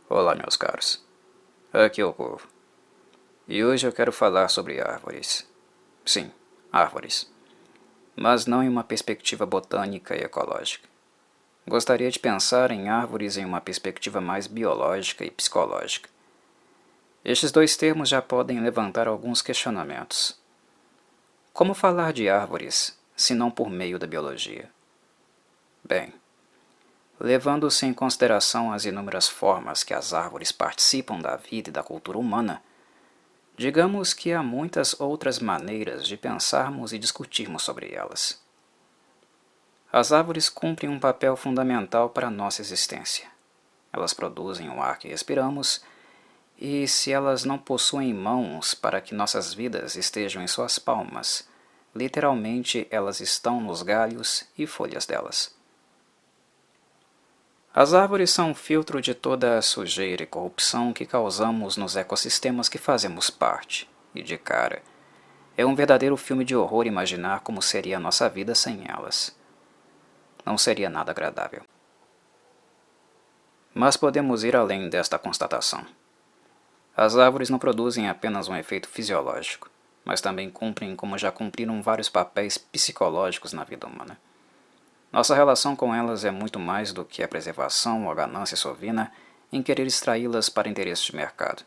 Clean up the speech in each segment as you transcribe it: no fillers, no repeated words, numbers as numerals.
Olá, meus caros. Aqui é o Corvo. E hoje eu quero falar sobre árvores. Sim, árvores. Mas não em uma perspectiva botânica e ecológica. Gostaria de pensar em árvores em uma perspectiva mais biológica e psicológica. Estes dois termos já podem levantar alguns questionamentos. Como falar de árvores, se não por meio da biologia? Bem, levando-se em consideração as inúmeras formas que as árvores participam da vida e da cultura humana, digamos que há muitas outras maneiras de pensarmos e discutirmos sobre elas. As árvores cumprem um papel fundamental para a nossa existência. Elas produzem o ar que respiramos, e se elas não possuem mãos para que nossas vidas estejam em suas palmas, literalmente elas estão nos galhos e folhas delas. As árvores são um filtro de toda a sujeira e corrupção que causamos nos ecossistemas que fazemos parte, e de cara, é um verdadeiro filme de horror imaginar como seria a nossa vida sem elas. Não seria nada agradável. Mas podemos ir além desta constatação. As árvores não produzem apenas um efeito fisiológico, mas também cumprem como já cumpriram vários papéis psicológicos na vida humana. Nossa relação com elas é muito mais do que a preservação ou a ganância sovina em querer extraí-las para interesses de mercado.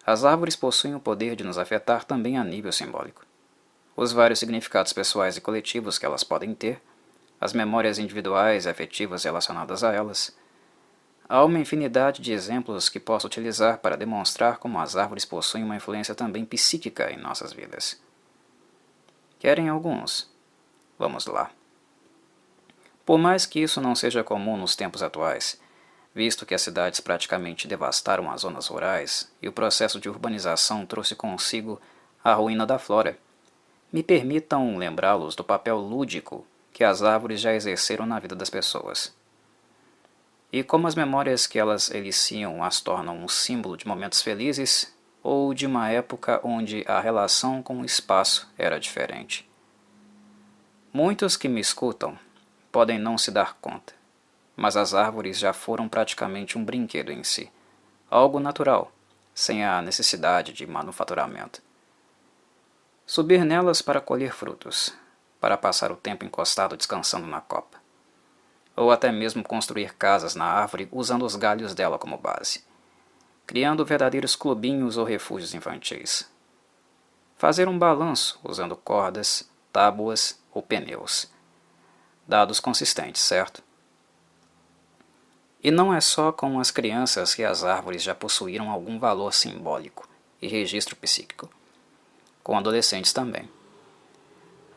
As árvores possuem o poder de nos afetar também a nível simbólico. Os vários significados pessoais e coletivos que elas podem ter, as memórias individuais e afetivas relacionadas a elas. Há uma infinidade de exemplos que posso utilizar para demonstrar como as árvores possuem uma influência também psíquica em nossas vidas. Querem alguns? Vamos lá. Por mais que isso não seja comum nos tempos atuais, visto que as cidades praticamente devastaram as zonas rurais e o processo de urbanização trouxe consigo a ruína da flora, me permitam lembrá-los do papel lúdico que as árvores já exerceram na vida das pessoas. E como as memórias que elas eliciam as tornam um símbolo de momentos felizes ou de uma época onde a relação com o espaço era diferente. Muitos que me escutam podem não se dar conta, mas as árvores já foram praticamente um brinquedo em si, algo natural, sem a necessidade de manufaturamento. Subir nelas para colher frutos, para passar o tempo encostado descansando na copa, ou até mesmo construir casas na árvore usando os galhos dela como base, criando verdadeiros clubinhos ou refúgios infantis. Fazer um balanço usando cordas, tábuas ou pneus. Dados consistentes, certo? E não é só com as crianças que as árvores já possuíram algum valor simbólico e registro psíquico. Com adolescentes também.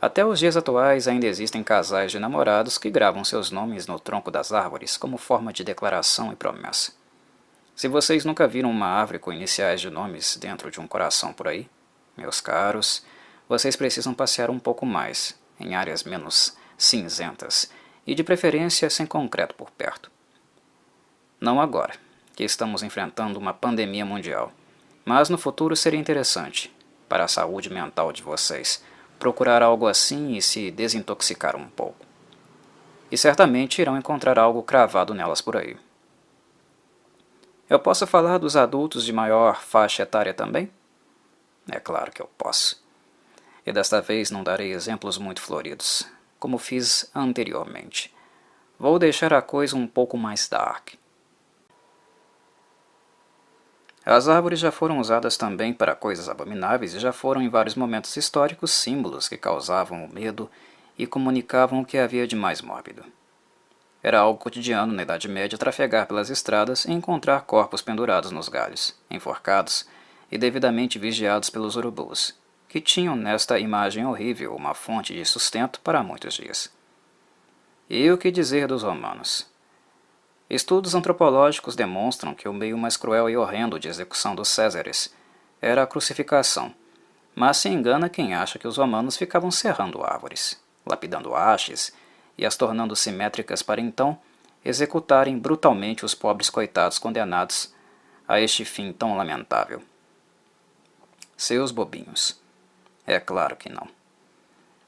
Até os dias atuais ainda existem casais de namorados que gravam seus nomes no tronco das árvores como forma de declaração e promessa. Se vocês nunca viram uma árvore com iniciais de nomes dentro de um coração por aí, meus caros, vocês precisam passear um pouco mais, em áreas menos cinzentas, e de preferência sem concreto por perto. Não agora, que estamos enfrentando uma pandemia mundial, mas no futuro seria interessante, para a saúde mental de vocês, procurar algo assim e se desintoxicar um pouco. E certamente irão encontrar algo cravado nelas por aí. Eu posso falar dos adultos de maior faixa etária também? É claro que eu posso. E desta vez não darei exemplos muito floridos, como fiz anteriormente. Vou deixar a coisa um pouco mais dark. As árvores já foram usadas também para coisas abomináveis e já foram em vários momentos históricos símbolos que causavam o medo e comunicavam o que havia de mais mórbido. Era algo cotidiano na Idade Média trafegar pelas estradas e encontrar corpos pendurados nos galhos, enforcados e devidamente vigiados pelos urubus, que tinham nesta imagem horrível uma fonte de sustento para muitos dias. E o que dizer dos romanos? Estudos antropológicos demonstram que o meio mais cruel e horrendo de execução dos Césares era a crucificação, mas se engana quem acha que os romanos ficavam serrando árvores, lapidando hastes e as tornando simétricas para então executarem brutalmente os pobres coitados condenados a este fim tão lamentável. Seus bobinhos. É claro que não.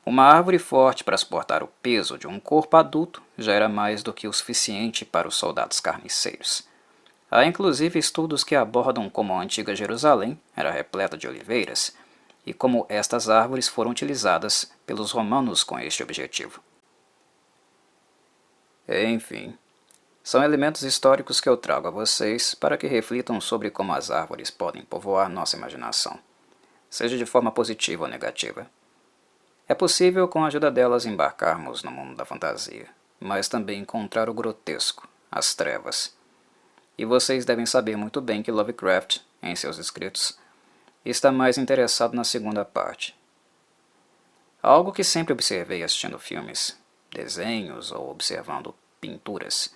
Uma árvore forte para suportar o peso de um corpo adulto já era mais do que o suficiente para os soldados carniceiros. Há inclusive estudos que abordam como a antiga Jerusalém era repleta de oliveiras e como estas árvores foram utilizadas pelos romanos com este objetivo. Enfim, são elementos históricos que eu trago a vocês para que reflitam sobre como as árvores podem povoar nossa imaginação, seja de forma positiva ou negativa. É possível, com a ajuda delas, embarcarmos no mundo da fantasia, mas também encontrar o grotesco, as trevas. E vocês devem saber muito bem que Lovecraft, em seus escritos, está mais interessado na segunda parte. Algo que sempre observei assistindo filmes, desenhos ou observando pinturas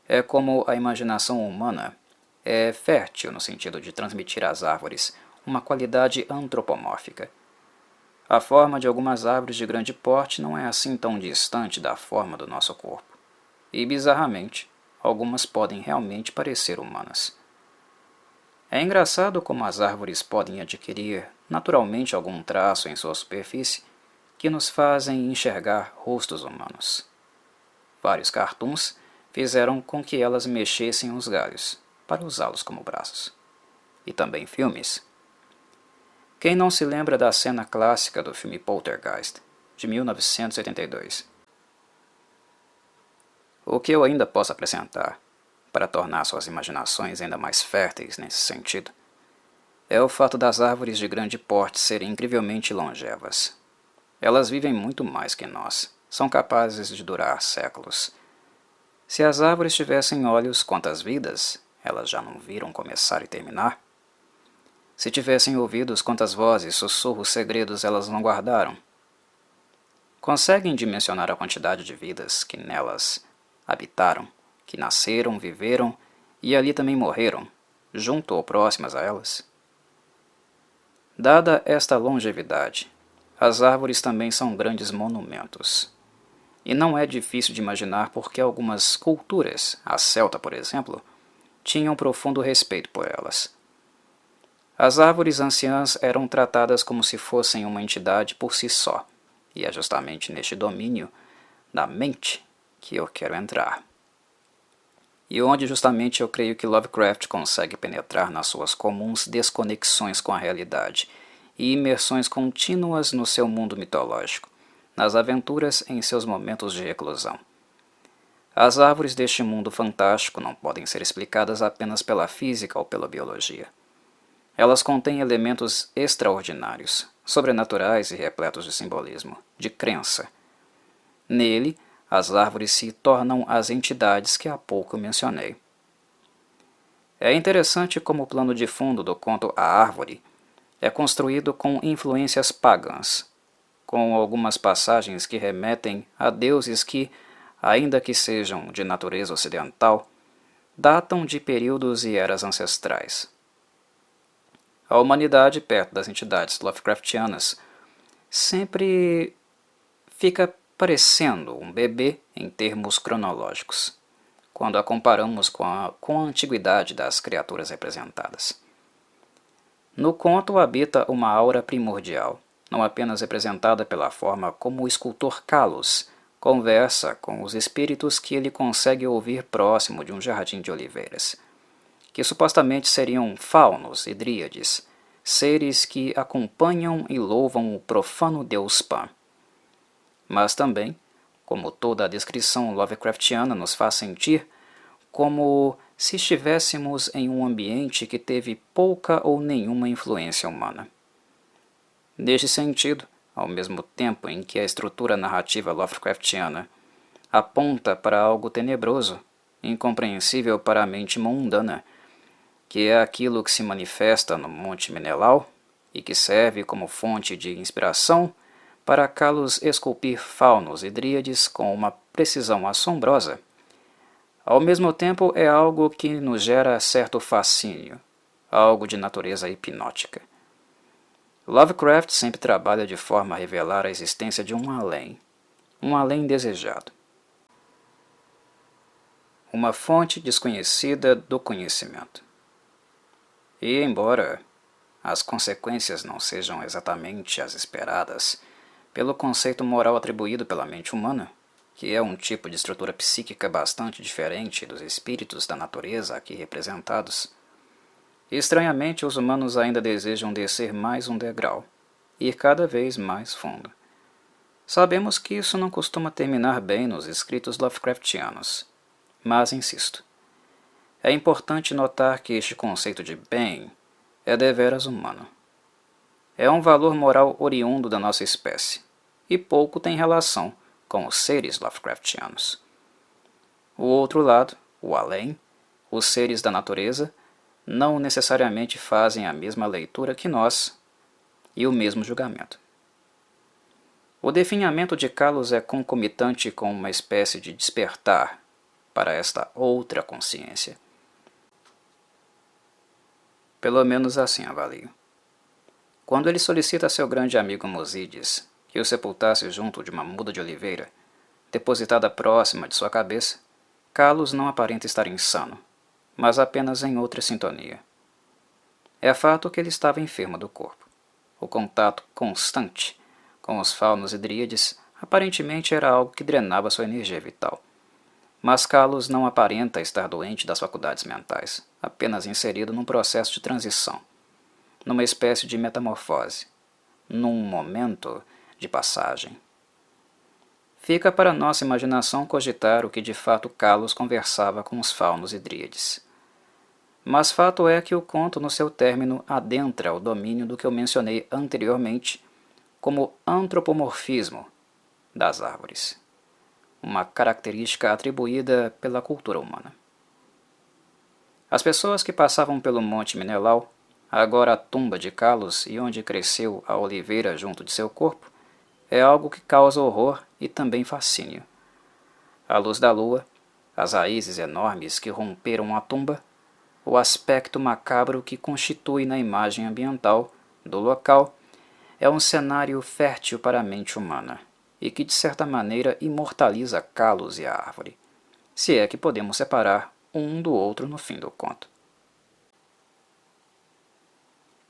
é como a imaginação humana é fértil no sentido de transmitir às árvores uma qualidade antropomórfica. A forma de algumas árvores de grande porte não é assim tão distante da forma do nosso corpo, e bizarramente, algumas podem realmente parecer humanas. É engraçado como as árvores podem adquirir naturalmente algum traço em sua superfície que nos fazem enxergar rostos humanos. Vários cartoons fizeram com que elas mexessem os galhos, para usá-los como braços. E também filmes. Quem não se lembra da cena clássica do filme Poltergeist, de 1982? O que eu ainda posso acrescentar, para tornar suas imaginações ainda mais férteis nesse sentido, é o fato das árvores de grande porte serem incrivelmente longevas. Elas vivem muito mais que nós, são capazes de durar séculos. Se as árvores tivessem olhos, quantas vidas elas já não viram começar e terminar? Se tivessem ouvidos, quantas vozes, sussurros, segredos elas não guardaram? Conseguem dimensionar a quantidade de vidas que nelas habitaram, que nasceram, viveram e ali também morreram, junto ou próximas a elas? Dada esta longevidade, as árvores também são grandes monumentos. E não é difícil de imaginar por que algumas culturas, a celta por exemplo, tinham profundo respeito por elas. As árvores anciãs eram tratadas como se fossem uma entidade por si só, e é justamente neste domínio da mente que eu quero entrar. E onde justamente eu creio que Lovecraft consegue penetrar nas suas comuns desconexões com a realidade e imersões contínuas no seu mundo mitológico, nas aventuras em seus momentos de reclusão. As árvores deste mundo fantástico não podem ser explicadas apenas pela física ou pela biologia. Elas contêm elementos extraordinários, sobrenaturais e repletos de simbolismo, de crença. Nele, as árvores se tornam as entidades que há pouco mencionei. É interessante como o plano de fundo do conto A Árvore é construído com influências pagãs, com algumas passagens que remetem a deuses que, ainda que sejam de natureza ocidental, datam de períodos e eras ancestrais. A humanidade, perto das entidades Lovecraftianas, sempre fica parecendo um bebê em termos cronológicos, quando a comparamos com a antiguidade das criaturas representadas. No conto habita uma aura primordial, não apenas representada pela forma como o escultor Kalos conversa com os espíritos que ele consegue ouvir próximo de um jardim de oliveiras, que supostamente seriam faunos e dríades, seres que acompanham e louvam o profano deus Pan. Mas também, como toda a descrição Lovecraftiana nos faz sentir, como se estivéssemos em um ambiente que teve pouca ou nenhuma influência humana. Neste sentido, ao mesmo tempo em que a estrutura narrativa Lovecraftiana aponta para algo tenebroso, incompreensível para a mente mundana, que é aquilo que se manifesta no Monte Menelau e que serve como fonte de inspiração para Kalos esculpir faunos e dríades com uma precisão assombrosa, ao mesmo tempo é algo que nos gera certo fascínio, algo de natureza hipnótica. Lovecraft sempre trabalha de forma a revelar a existência de um além desejado. Uma fonte desconhecida do conhecimento. E, embora as consequências não sejam exatamente as esperadas pelo conceito moral atribuído pela mente humana, que é um tipo de estrutura psíquica bastante diferente dos espíritos da natureza aqui representados, estranhamente os humanos ainda desejam descer mais um degrau, ir cada vez mais fundo. Sabemos que isso não costuma terminar bem nos escritos Lovecraftianos, mas insisto. É importante notar que este conceito de bem é deveras humano. É um valor moral oriundo da nossa espécie, e pouco tem relação com os seres Lovecraftianos. O outro lado, o além, os seres da natureza, não necessariamente fazem a mesma leitura que nós e o mesmo julgamento. O definhamento de Kalos é concomitante com uma espécie de despertar para esta outra consciência. Pelo menos assim avalio. Quando ele solicita a seu grande amigo Mosídides que o sepultasse junto de uma muda de oliveira, depositada próxima de sua cabeça, Kalos não aparenta estar insano, mas apenas em outra sintonia. É fato que ele estava enfermo do corpo. O contato constante com os faunos e dríades aparentemente era algo que drenava sua energia vital. Mas Kalos não aparenta estar doente das faculdades mentais, apenas inserido num processo de transição, numa espécie de metamorfose, num momento de passagem. Fica para nossa imaginação cogitar o que de fato Kalos conversava com os faunos e dríades. Mas fato é que o conto no seu término adentra o domínio do que eu mencionei anteriormente como antropomorfismo das árvores, uma característica atribuída pela cultura humana. As pessoas que passavam pelo Monte Menelau, agora a tumba de Kalos e onde cresceu a oliveira junto de seu corpo, é algo que causa horror e também fascínio. A luz da lua, as raízes enormes que romperam a tumba, o aspecto macabro que constitui na imagem ambiental do local é um cenário fértil para a mente humana e que de certa maneira imortaliza Kalos e a árvore, se é que podemos separar um do outro no fim do conto.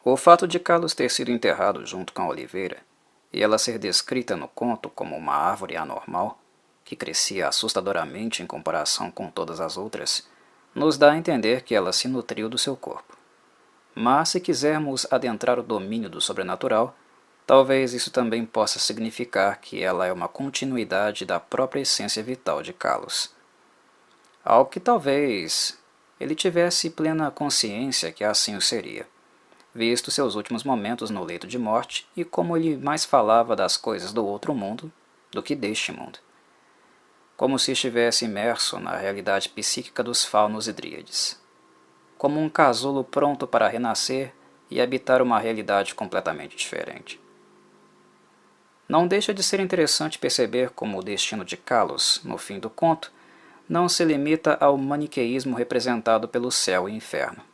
O fato de Kalos ter sido enterrado junto com a oliveira e ela ser descrita no conto como uma árvore anormal, que crescia assustadoramente em comparação com todas as outras, nos dá a entender que ela se nutriu do seu corpo. Mas se quisermos adentrar o domínio do sobrenatural, talvez isso também possa significar que ela é uma continuidade da própria essência vital de Kalos. Algo que talvez ele tivesse plena consciência que assim o seria, visto seus últimos momentos no leito de morte e como ele mais falava das coisas do outro mundo do que deste mundo. Como se estivesse imerso na realidade psíquica dos faunos e dríades. Como um casulo pronto para renascer e habitar uma realidade completamente diferente. Não deixa de ser interessante perceber como o destino de Kalos, no fim do conto, não se limita ao maniqueísmo representado pelo céu e inferno.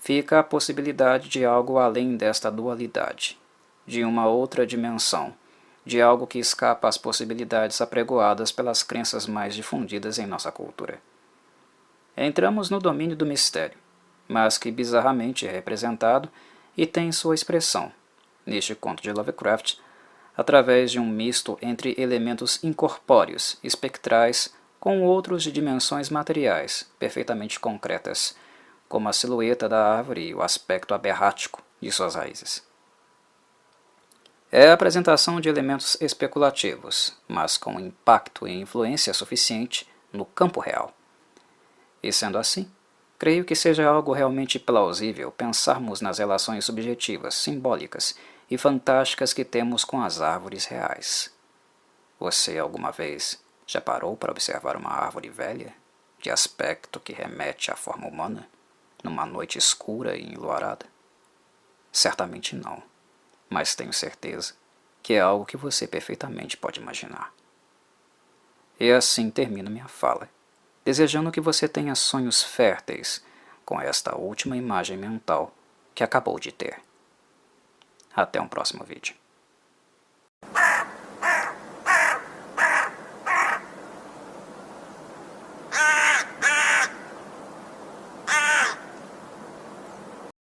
Fica a possibilidade de algo além desta dualidade, de uma outra dimensão, de algo que escapa às possibilidades apregoadas pelas crenças mais difundidas em nossa cultura. Entramos no domínio do mistério, mas que bizarramente é representado e tem sua expressão, neste conto de Lovecraft, através de um misto entre elementos incorpóreos, espectrais, com outros de dimensões materiais, perfeitamente concretas, como a silhueta da árvore e o aspecto aberrático de suas raízes. É a apresentação de elementos especulativos, mas com impacto e influência suficiente no campo real. E sendo assim, creio que seja algo realmente plausível pensarmos nas relações subjetivas, simbólicas e fantásticas que temos com as árvores reais. Você alguma vez já parou para observar uma árvore velha, de aspecto que remete à forma humana, numa noite escura e enluarada? Certamente não, mas tenho certeza que é algo que você perfeitamente pode imaginar. E assim termino minha fala, desejando que você tenha sonhos férteis com esta última imagem mental que acabou de ter. Até um próximo vídeo.